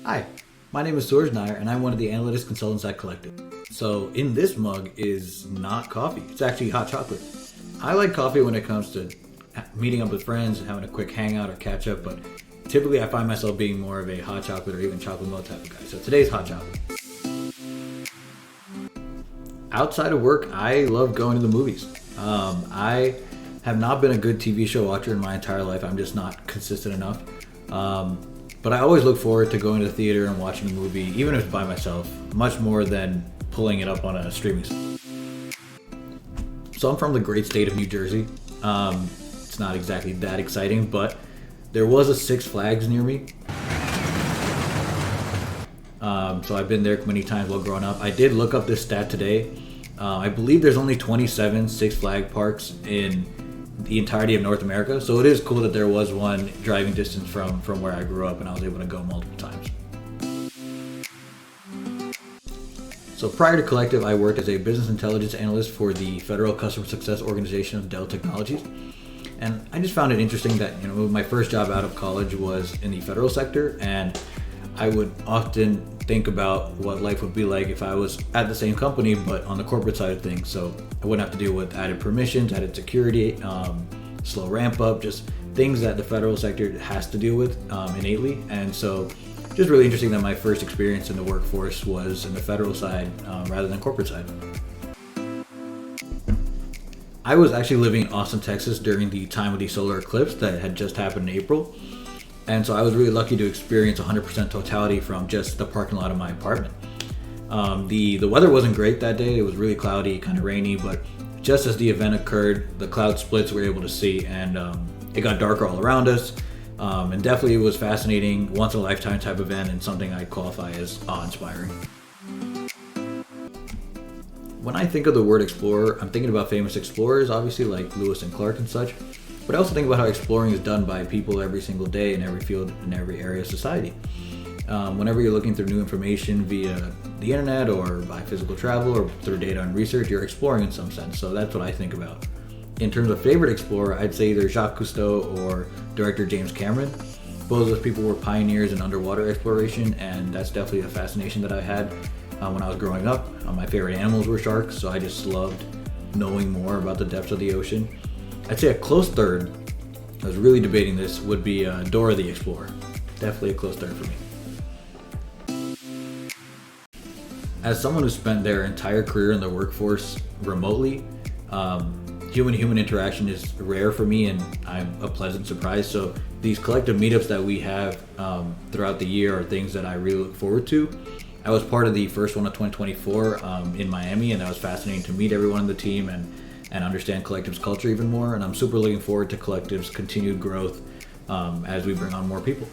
Hi, my name is Suraj Nair, and I'm one of the analytics consultants at Collectiv. So in this mug is not coffee, it's actually hot chocolate. I like coffee when it comes to meeting up with friends and having a quick hangout or catch up, but typically I find myself being more of a hot chocolate or even chocolate milk type of guy. So today's hot chocolate. Outside of work, I love going to the movies. I have not been a good TV show watcher in my entire life. I'm just not consistent enough. But I always look forward to going to the theater and watching a movie, even if it's by myself, much more than pulling it up on a streaming site. So I'm from the great state of New Jersey. It's not exactly that exciting, but there was a Six Flags near me. So I've been there many times while growing up. I did look up this stat today. I believe there's only 27 Six Flag parks in the entirety of North America, so it is cool that there was one driving distance from where I grew up, and I was able to go multiple times. So prior to Collectiv, I worked as a business intelligence analyst for the Federal Customer Success Organization of Dell Technologies, and I just found it interesting that my first job out of college was in the federal sector, and I would often think about what life would be like if I was at the same company but on the corporate side of things. So I wouldn't have to deal with added permissions, added security, slow ramp up, just things that the federal sector has to deal with innately. And so just really interesting that my first experience in the workforce was in the federal side rather than corporate side. I was actually living in Austin, Texas during the time of the solar eclipse that had just happened in April. And so I was really lucky to experience 100% totality from just the parking lot of my apartment. The weather wasn't great that day. It was really cloudy, kind of rainy, but just as the event occurred, the cloud splits we were able to see, and it got darker all around us. And definitely it was fascinating, once in a lifetime type event, and something I'd qualify as awe-inspiring. When I think of the word explorer, I'm thinking about famous explorers, obviously like Lewis and Clark and such. But I also think about how exploring is done by people every single day in every field, in every area of society. Whenever you're looking through new information via the internet or by physical travel or through data and research, you're exploring in some sense. So that's what I think about. In terms of favorite explorer, I'd say either Jacques Cousteau or director James Cameron. Both of those people were pioneers in underwater exploration, and that's definitely a fascination that I had when I was growing up. My favorite animals were sharks, so I just loved knowing more about the depths of the ocean. I'd say a close third, I was really debating this, would be Dora the Explorer. Definitely a close third for me. As someone who spent their entire career in the workforce remotely, human-to-human interaction is rare for me, and I'm a pleasant surprise. So these collective meetups that we have throughout the year are things that I really look forward to. I was part of the first one of 2024 in Miami, and that was fascinating to meet everyone on the team and understand Collectiv's culture even more, and I'm super looking forward to Collectiv's continued growth as we bring on more people.